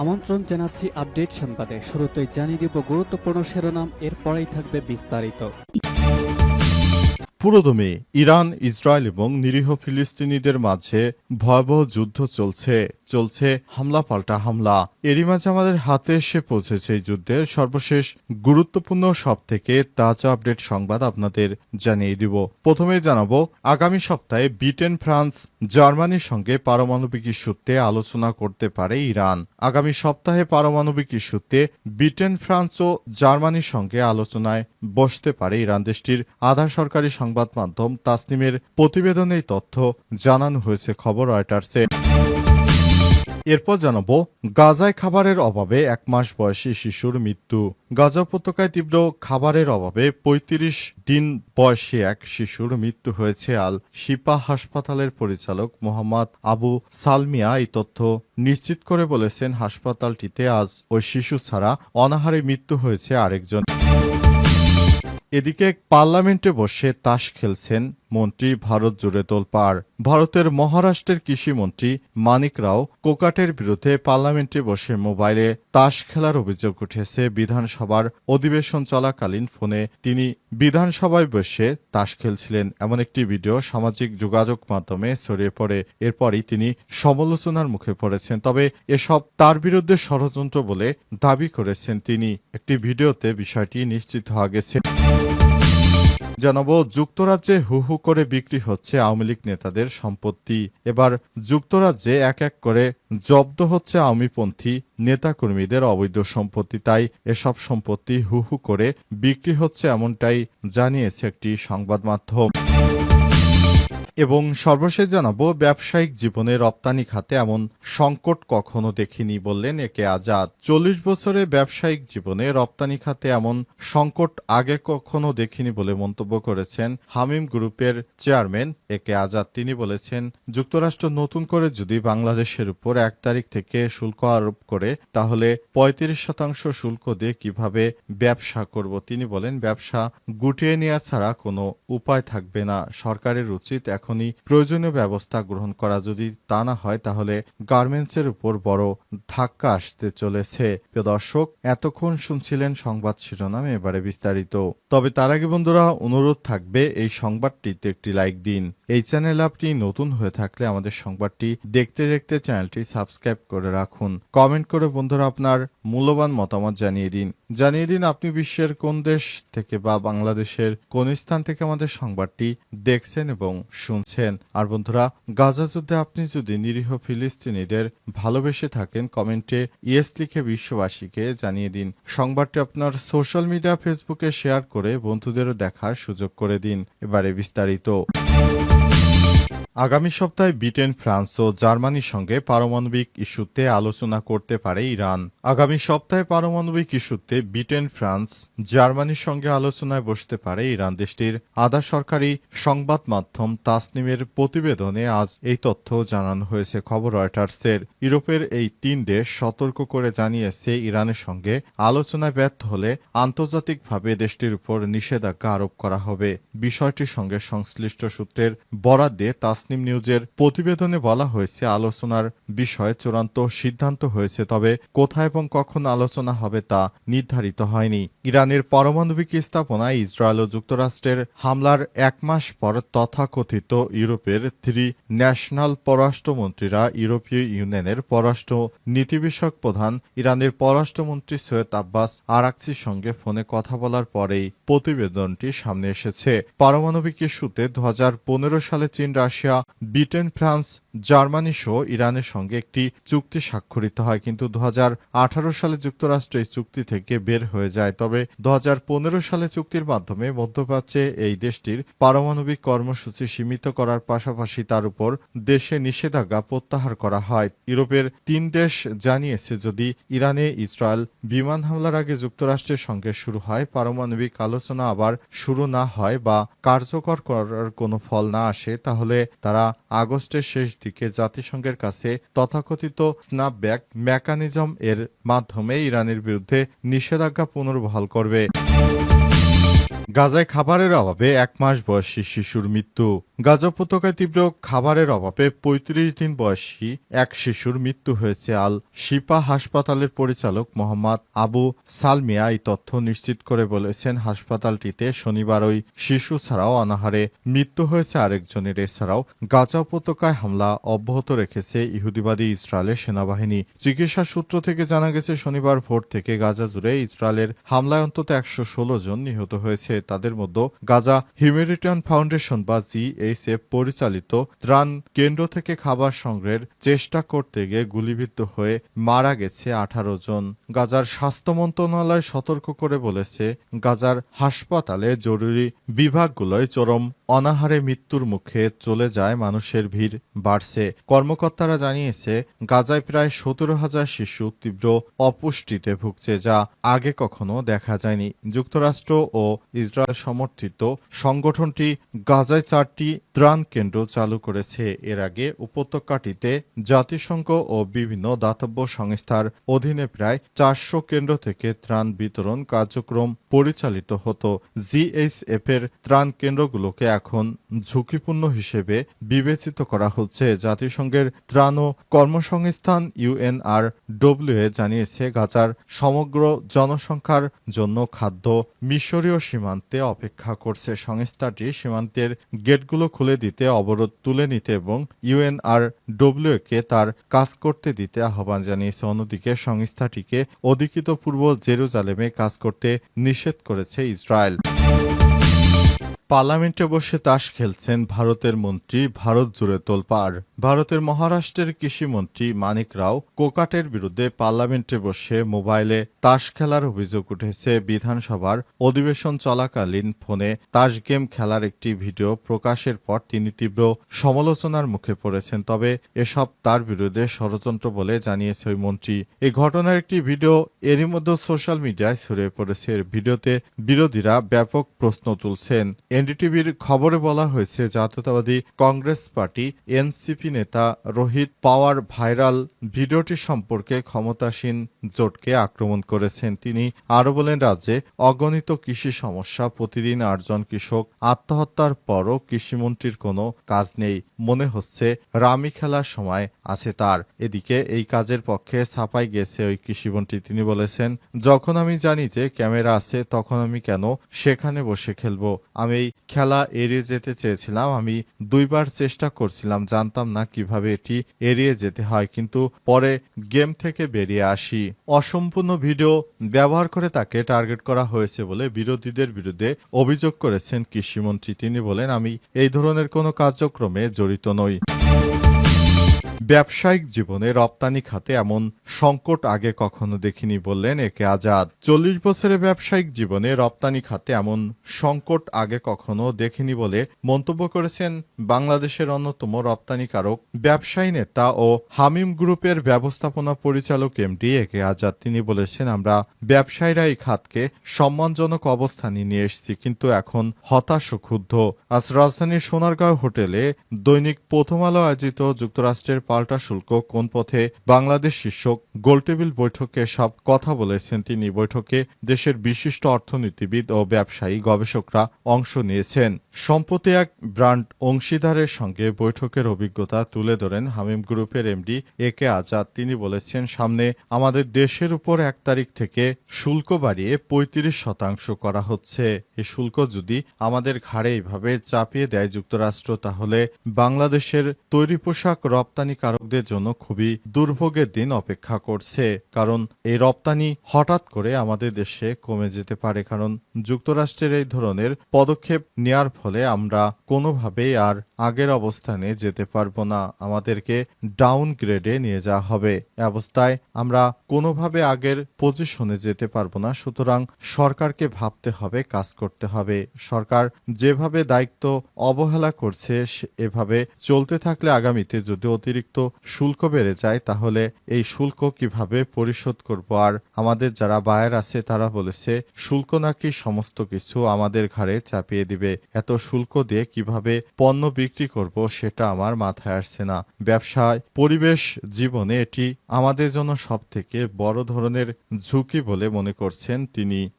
আমন্ত্রণ জানাচ্ছি আপডেট সংবাদে। শুরুতেই জানিয়ে দিব গুরুত্বপূর্ণ শিরোনাম, এরপরেই থাকবে বিস্তারিত। পুরোদমে ইরান, ইসরায়েল এবং নিরীহ ফিলিস্তিনিদের মাঝে ভয়াবহ যুদ্ধ চলছে হামলা পাল্টা হামলা। এরই মাঝে আমাদের হাতে এসে পৌঁছেছে এই যুদ্ধের সর্বশেষ গুরুত্বপূর্ণ সবথেকে তাজা আপডেট সংবাদ আপনাদের জানিয়ে দিব। প্রথমে জানাবো, আগামী সপ্তাহে ব্রিটেন, ফ্রান্স, জার্মানির সঙ্গে পারমাণবিক ইস্যুতে আলোচনা করতে পারে ইরান। আগামী সপ্তাহে পারমাণবিক ইস্যুতে ব্রিটেন, ফ্রান্স ও জার্মানির সঙ্গে আলোচনায় বসতে পারে ইরান। দেশটির আধা সরকারি সংবাদ মাধ্যম তাসনিমের প্রতিবেদনে এই তথ্য জানানো হয়েছে খবর রয়টার্সে। এরপর জানাবো, গাজায় খাবারের অভাবে 1 মাস বয়সী শিশুর মৃত্যু। গাজা উপত্যকায় তীব্র খাবারের অভাবে 35 দিন বয়সী এক শিশুর মৃত্যু হয়েছে। আল শিফা হাসপাতালের পরিচালক মোহাম্মদ আবু সালমিয়া এই তথ্য নিশ্চিত করে বলেছেন, হাসপাতালটিতে আজ ওই শিশু ছাড়া অনাহারে মৃত্যু হয়েছে আরেকজন। এদিকে পার্লামেন্টে বসে তাস খেলছেন মন্ত্রী, ভারত জুড়ে তোলপাড়। ভারতের মহারাষ্ট্রের কৃষিমন্ত্রী মানিক রাও কোকাটের বিরুদ্ধে পার্লামেন্টে বসে মোবাইলে তাস খেলার অভিযোগ উঠেছে। বিধানসভার অধিবেশন চলাকালীন ফোনে তিনি বিধানসভায় বসে তাস খেলছিলেন, এমন একটি ভিডিও সামাজিক যোগাযোগ মাধ্যমে ছড়িয়ে পড়ে। এরপরই তিনি সমালোচনার মুখে পড়েছেন। তবে এসব তার বিরুদ্ধে ষড়যন্ত্র বলে দাবি করেছেন তিনি। একটি ভিডিওতে বিষয়টি নিশ্চিত হওয়া গেছে। জানাবো, যুক্তরাজ্যে হু হু করে বিক্রি হচ্ছে আওয়ামী লীগ নেতাদের সম্পত্তি। এবার যুক্তরাজ্যে এক এক করে জব্দ হচ্ছে আওয়ামীপন্থী নেতাকর্মীদের অবৈধ সম্পত্তি। তাই এসব সম্পত্তি হু হু করে বিক্রি হচ্ছে, এমনটাই জানিয়েছে একটি সংবাদ মাধ্যম। এবং সর্বশেষ জানাবো, ব্যবসায়িক জীবনে রপ্তানি খাতে এমন সংকট কখনো দেখিনি বললেন এ কে আজাদ। 40 বছরে ব্যবসায়িক জীবনে রপ্তানি খাতে এমন সংকট আগে কখনো দেখিনি বলে মন্তব্য করেছেন হামিম গ্রুপের চেয়ারম্যান এ কে আজাদ। তিনি বলেছেন, যুক্তরাষ্ট্র নতুন করে যদি বাংলাদেশের উপর 1 তারিখ থেকে শুল্ক আরোপ করে, তাহলে 35% শুল্ক দিয়ে কিভাবে ব্যবসা করব। তিনি বলেন, ব্যবসা গুটিয়ে নেওয়া ছাড়া কোনো উপায় থাকবে না। সরকারের উচিত এখনই প্রয়োজনীয় ব্যবস্থা গ্রহণ করা। যদি তা না হয়, তাহলে গার্মেন্টসের উপর বড় ধাক্কা আসতে চলেছে। প্রিয় দর্শক, এতক্ষণ শুনছিলেন সংবাদ শিরোনাম, এবারে বিস্তারিত। তবে তার আগে বন্ধুরা, অনুরোধ থাকবে এই সংবাদটিতে একটি লাইক দিন। এই চ্যানেল আপনি নতুন হয়ে থাকলে আমাদের সংবাদটি দেখতে দেখতে চ্যানেলটি সাবস্ক্রাইব করে রাখুন। কমেন্ট করে বন্ধুরা আপনার মূল্যবান মতামত জানিয়ে দিন আপনি বিশ্বের কোন দেশ থেকে বা বাংলাদেশের কোন স্থান থেকে আমাদের সংবাদটি দেখছেন এবং শুনছেন। আর বন্ধুরা, গাজা যুদ্ধে আপনি যদি নিরীহ ফিলিস্তিনিদের ভালোবেসে থাকেন, কমেন্টে ইয়েস লিখে বিশ্ববাসীকে জানিয়ে দিন। সংবাদটি আপনার সোশ্যাল মিডিয়া ফেসবুকে শেয়ার করে বন্ধুদেরও দেখার সুযোগ করে দিন। এবারে বিস্তারিত। আগামী সপ্তাহে ব্রিটেন, ফ্রান্স ও জার্মানির সঙ্গে পারমাণবিক ইস্যুতে আলোচনা করতে পারে ইরান। আগামী সপ্তাহে পারমাণবিক ইস্যুতে ব্রিটেন, ফ্রান্স, জার্মানির সঙ্গে আলোচনায় বসতে পারে ইরান। দেশটির আধা সরকারি সংবাদ মাধ্যম তাসনিমের প্রতিবেদনে আজ এই তথ্য জানানো হয়েছে খবর রয়টার্সের। ইউরোপের এই 3 দেশ সতর্ক করে জানিয়েছে, ইরানের সঙ্গে আলোচনায় ব্যর্থ হলে আন্তর্জাতিকভাবে দেশটির উপর নিষেধাজ্ঞা আরোপ করা হবে। বিষয়টির সঙ্গে সংশ্লিষ্ট সূত্রের বরাত দিয়ে তাসনিম নিউজের প্রতিবেদনে বলা হয়েছে, আলোচনার বিষয়ে চূড়ান্ত সিদ্ধান্ত হয়েছে, তবে কোথায় এবং কখন আলোচনা হবে তা নির্ধারিত হয়নি। ইরানের পারমাণবিক স্থাপনায় ইসরায়েল ও যুক্তরাষ্ট্রের হামলার 1 মাস পর তথাকথিত ইউরোপের 3 ন্যাশনাল পররাষ্ট্রমন্ত্রীরা ইউরোপীয় ইউনিয়নের পররাষ্ট্র নীতি বিষয়ক প্রধান ইরানের পররাষ্ট্রমন্ত্রী সৈয়দ আব্বাস আরাকচির সঙ্গে ফোনে কথা বলার পরেই প্রতিবেদনটি সামনে এসেছে। পারমাণবিক ইস্যুতে 2015 সালে চীন, রাশিয়া, ব্রিটেন, ফ্রান্স, জার্মানি সহ ইরানের সঙ্গে একটি চুক্তি স্বাক্ষরিত হয়, কিন্তু 2018 সালে যুক্তরাষ্ট্র এই চুক্তি থেকে বের হয়ে যায়। তবে 2015 সালে চুক্তির মাধ্যমে মধ্যপ্রাচ্যে এই দেশটির পারমাণবিক কর্মসূচি সীমিত করার পাশাপাশি তার উপর দেশে নিষেধাজ্ঞা প্রত্যাহার করা হয়। ইউরোপের 3 দেশ জানিয়েছে, যদি ইরানে ইসরায়েল বিমান হামলার আগে যুক্তরাষ্ট্রের সঙ্গে শুরু হয় পারমাণবিক আলোচনা আবার শুরু না হয় বা কার্যকর করার কোনো ফল না আসে, তাহলে তারা আগস্টের শেষ দিকে জাতিসংঘের কাছে তথাকথিত স্ন্যাপব্যাক মেকানিজম এর মাধ্যমে ইরানের বিরুদ্ধে নিষেধাজ্ঞা পুনর্বহাল করবে। গাজায় খাবারের অভাবে 1 মাস বয়সী শিশুর মৃত্যু। গাজা উপত্যকায় তীব্র খাবারের অভাবে ৩৫ দিন বয়সী এক শিশুর মৃত্যু হয়েছে। আল শিফা হাসপাতালের পরিচালক মোহাম্মদ আবু সালমিয়া এই তথ্য নিশ্চিত করে বলেছেন, হাসপাতালটিতে শনিবার ওই শিশু ছাড়াও অনাহারে মৃত্যু হয়েছে আরেকজনের। এছাড়াও গাজা উপত্যকায় হামলা অব্যাহত রেখেছে ইহুদিবাদী ইসরায়েলের সেনাবাহিনী। চিকিৎসা সূত্র থেকে জানা গেছে, শনিবার ভোর থেকে গাজা জুড়ে ইসরায়েলের হামলায় অন্তত ১১৬ জন নিহত হয়েছে। তাদের মধ্যে গাজা হিউম্যানিটেরিয়ান ফাউন্ডেশন বা জিএইচএফ পরিচালিত ত্রাণ কেন্দ্র থেকে খাবার সংগ্রহের চেষ্টা করতে গিয়ে গুলিবিদ্ধ হয়ে মারা গেছে ১৮ জন। গাজার স্বাস্থ্য মন্ত্রণালয় সতর্ক করে বলেছে, গাজার হাসপাতালে জরুরি বিভাগগুলোয় চরম অনাহারে মৃত্যুর মুখে চলে যায় মানুষের ভিড় বাড়ছে। কর্মকর্তারা জানিয়েছে, গাজায় প্রায় ১৭,০০০ শিশু তীব্র অপুষ্টিতে ভুগছে, যা আগে কখনো দেখা যায়নি। যুক্তরাষ্ট্র ও ইসরায়েল সমর্থিত সংগঠনটি গাজায় ৪টি ত্রাণ কেন্দ্র চালু করেছে। এর আগে উপত্যকাটিতে জাতিসংঘ ও বিভিন্ন দাতব্য সংস্থার অধীনে প্রায় ৪০০ কেন্দ্র থেকে ত্রাণ বিতরণ কার্যক্রম পরিচালিত হতো। জিএইচএফ এর ত্রাণ কেন্দ্রগুলোকে এখন ঝুঁকিপূর্ণ হিসেবে বিবেচিত করা হচ্ছে। জাতিসংঘের ত্রাণ ও কর্মসংস্থান ইউএনআরডব্লিউ জানিয়েছে, গাজার সমগ্র জনসংখ্যার জন্য খাদ্য মিশরীয় সীমান্তে অপেক্ষা করছে। সংস্থাটি সীমান্তের গেটগুলো খুলে দিতে, অবরোধ তুলে নিতে এবং ইউএনআরডব্লিউকে তার কাজ করতে দিতে আহ্বান জানিয়েছে। অন্যদিকে সংস্থাটিকে অধিকৃত পূর্ব জেরুজালেমে কাজ করতে নিষেধ করেছে ইসরায়েল। পার্লামেন্টে বসে তাস খেলছেন ভারতের মন্ত্রী, ভারত জুড়ে তোলপাড়। ভারতের মহারাষ্ট্রের কৃষিমন্ত্রী মানিক রাও কোকাটের বিরুদ্ধে পার্লামেন্টে বসে মোবাইলে তাস খেলার অভিযোগ উঠেছে। বিধানসভার অধিবেশন চলাকালীন ফোনে তাস গেম খেলার একটি ভিডিও প্রকাশের পর তিনি তীব্র সমালোচনার মুখে পড়েছেন। তবে এসব তার বিরুদ্ধে ষড়যন্ত্র বলে জানিয়েছে ওই মন্ত্রী। এই ঘটনার একটি ভিডিও এরই মধ্যে সোশ্যাল মিডিয়ায় ছড়িয়ে পড়েছে। এর ভিডিওতে বিরোধীরা ব্যাপক প্রশ্ন তুলছেন। এনডিটিভির খবরে বলা হয়েছে, জাতীয়তাবাদী কংগ্রেস পার্টি এনসিপি নেতা রোহিত পাওয়ার ভাইরাল ভিডিওটি সম্পর্কে ক্ষমতাসীন জোটকে আক্রমণ করেছেন। তিনি আরও বলেন, রাজ্যে অগণিত কৃষি সমস্যা, প্রতিদিন ৮ জন কৃষক আত্মহত্যার পরও কৃষিমন্ত্রীর কোনো কাজ নেই। মনে হচ্ছে রামি খেলার সময় আছে তার। এদিকে এই কাজের পক্ষে ছাপাই গেছে ওই কৃষিমন্ত্রী। তিনি বলেছেন, যখন আমি জানি যে ক্যামেরা আছে তখন আমি কেন সেখানে বসে খেলবো? আমি এই খেলা এড়িয়ে যেতে চেয়েছিলাম। আমি ২ বার চেষ্টা করছিলাম, জানতাম না কিভাবে এটি এড়িয়ে যেতে হয়, কিন্তু পরে গেম থেকে বেরিয়ে আসি। অসম্পূর্ণ ভিডিও ব্যবহার করে তাকে টার্গেট করা হয়েছে বলে বিরোধীদের বিরুদ্ধে অভিযোগ করেছেন কৃষিমন্ত্রী। তিনি বলেন, আমি এই ধরনের কোনো কার্যক্রমে জড়িত নই। ব্যবসায়িক জীবনে রপ্তানি খাতে এমন সংকট আগে কখনো দেখিনি বললেন একে আজাদ। ৪০ বছরের ব্যবসায়িক জীবনে রপ্তানি খাতে এমন সংকট আগে কখনো দেখিনি বলে মন্তব্য করেছেন বাংলাদেশের অন্যতম রপ্তানিকারক ব্যবসায়ী নেতা ও হামিম গ্রুপের ব্যবস্থাপনা পরিচালক এমডি একে আজাদ। তিনি বলেছেন, আমরা ব্যবসায়ীরা এই খাতকে সম্মানজনক অবস্থানে নিয়ে এসেছি, কিন্তু এখন হতাশ ও ক্ষুব্ধ। আজ রাজধানীর সোনারগাঁও হোটেলে দৈনিক প্রথম আলো আয়োজিত যুক্তরাষ্ট্রের পাল্টা শুল্ক কোন পথে বাংলাদেশ শীর্ষক গোলটেবিল বৈঠকে সব কথা বলেছেন তিনি। বৈঠকে দেশের বিশিষ্ট অর্থনীতিবিদ ও ব্যবসায়ী গবেষকরা অংশ নিয়েছেন। সম্প্রতি এক ব্র্যান্ড অংশীদারের সঙ্গে বৈঠকের অভিজ্ঞতা তুলে ধরেন হামিম গ্রুপের এমডি একে আজাদ। তিনি বলেছেন, সামনে আমাদের দেশের উপর ১ তারিখ থেকে শুল্ক বাড়িয়ে ৩৫% করা হচ্ছে। এই শুল্ক যদি আমাদের ঘাড়ে এইভাবে চাপিয়ে দেয় যুক্তরাষ্ট্র, তাহলে বাংলাদেশের তৈরি পোশাক রপ্তানিকারকদের জন্য খুবই দুর্ভোগের দিন অপেক্ষা করছে। কারণ এই রপ্তানি হঠাৎ করে আমাদের দেশে কমে যেতে পারে। কারণ যুক্তরাষ্ট্রের এই ধরনের পদক্ষেপ নেয়ার ফলে আমরা কোনোভাবেই আর আগের অবস্থানে যেতে পারবো না। আমাদেরকে ডাউন গ্রেডে নিয়ে যাওয়া হবে। অবস্থায় আমরা কোনোভাবে আগের পজিশনে যেতে পারবো না। সুতরাং সরকারকে ভাবতে হবে, কাজ করতে হবে। সরকার যেভাবে দায়িত্ব অবহেলা করছে এভাবে চলতে থাকলে আগামীতে যদি অতিরিক্ত শুল্ক বেড়ে যায়, তাহলে এই শুল্ক কিভাবে পরিশোধ করব? আর আমাদের যারা বায়ার আছে তারা বলেছে, শুল্ক নাকি সমস্ত কিছু আমাদের ঘাড়ে চাপিয়ে দিবে। এত শুল্ক দিয়ে কিভাবে পণ্য বিক্রি করব সেটা আমার মাথায় আসছে না। ব্যবসায়, পরিবেশ, জীবনে এটি আমাদের জন্য সবথেকে বড় ধরনের ঝুঁকি বলে মনে করছেন তিনি।